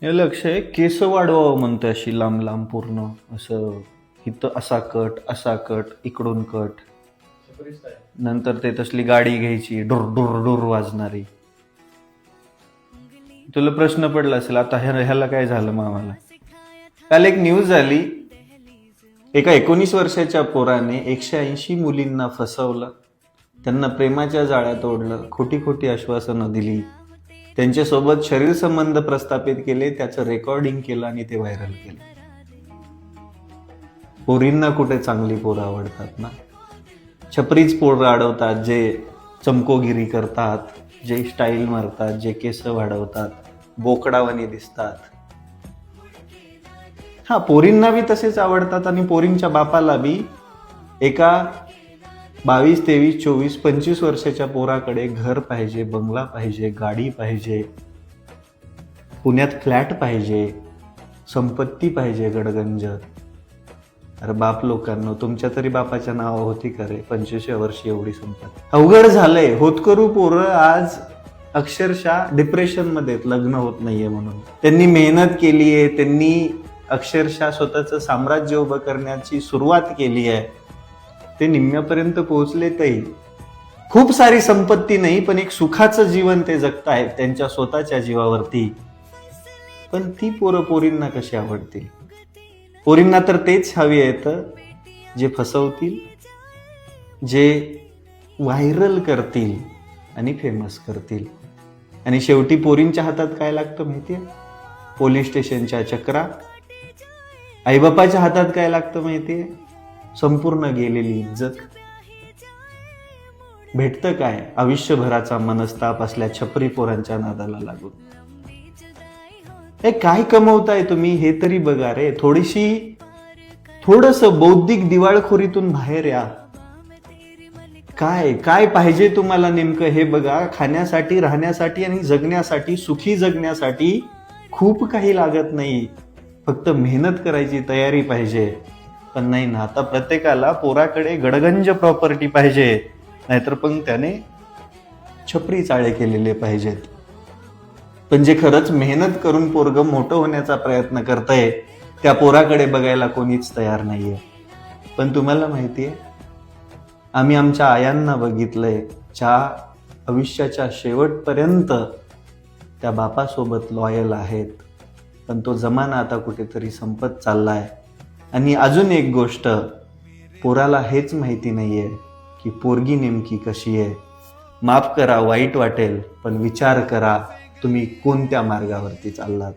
हे लक्ष आहे, केस वाढवावं म्हणतोय अशी लांब लांब पूर्ण असं. इथं असा कट इकडून कट. नंतर ते तसली गाडी घ्यायची डुर डुर डुर वाजणारी. तुला प्रश्न पडला असेल आता ह्याला काय झालं मामाला. काल एक न्यूज झाली, एका 19 वर्षाच्या पोराने 180 मुलींना फसवलं, त्यांना प्रेमाच्या जाळ्यात ओढलं, खोटी खोटी आश्वासनं दिली, त्यांच्यासोबत शरीर संबंध प्रस्थापित केले, त्याचं रेकॉर्डिंग केलं आणि ते व्हायरल केलं. पोरींना कुठे चांगली पोरं आवडतात ना. छपरीच पोरं अडवतात, जे चमकोगिरी करतात, जे स्टाईल मारतात, जे केस वाढवतात, बोकडावानी दिसतात. हा, पोरींना बी तसेच आवडतात आणि पोरींच्या बापाला बी एका 22, 23, 24, 25 वर्षाच्या पोराकडे घर पाहिजे, बंगला पाहिजे, गाडी पाहिजे, पुण्यात फ्लॅट पाहिजे, संपत्ती पाहिजे गडगंज. अरे बाप लोकांनो, तुमच्या तरी बापाच्या नावा होती का रे 25 वर्षी एवढी संपत्ती. अवघड झालंय. होतकरू पोरं आज अक्षरशः डिप्रेशन मध्ये लग्न होत नाहीये म्हणून. त्यांनी मेहनत केली आहे, त्यांनी अक्षरशः स्वतःचं साम्राज्य उभं करण्याची सुरुवात केली आहे, ते निम्म्यापर्यंत पोहोचलेतही. खूप सारी संपत्ती नाही, पण एक सुखाचं जीवन ते जगतायत त्यांच्या स्वतःच्या जीवावरती. पण ती पोरं पोरींना कशी आवडतील? पोरींना तर तेच हवे आहेत जे फसवतील, जे व्हायरल करतील आणि फेमस करतील. आणि शेवटी पोरींच्या हातात काय लागतं माहितीये? पोलीस स्टेशनच्या चक्रा. आईबापाच्या हातात काय लागतं माहितीये? संपूर्ण गेलेली इज्जत. भेटतं काय? आयुष्यभराचा मनस्ताप असल्या छपरी पोरांच्या नादाला लागून. काय कमवताय तुम्ही हे तरी बघा रे. थोडस बौद्धिक दिवाळखोरीतून बाहेर या. काय पाहिजे तुम्हाला नेमकं हे बघा. खाण्यासाठी, राहण्यासाठी आणि जगण्यासाठी, सुखी जगण्यासाठी खूप काही लागत नाही. फक्त मेहनत करायची तयारी पाहिजे. पण नाही ना, आता प्रत्येकाला पोराकडे गडगंज प्रॉपर्टी पाहिजे, नाहीतर पण त्याने छपरी चाळे केलेले पाहिजेत. पण जे खरंच मेहनत करून पोरगं मोठं होण्याचा प्रयत्न करतंय, त्या पोराकडे बघायला कोणीच तयार नाहीये. पण तुम्हाला माहितीये, आम्ही आमच्या आयांना बघितलंय, ज्या आयुष्याच्या शेवटपर्यंत त्या बापासोबत लॉयल आहेत. पण तो जमाना आता कुठेतरी संपत चाललाय. आणि अजून एक गोष्ट, पोराला हेच माहिती नाहीये की पोरगी नेमकी कशी आहे. माफ करा, वाईट वाटेल, पण विचार करा तुम्ही कोणत्या मार्गावरती चाललात.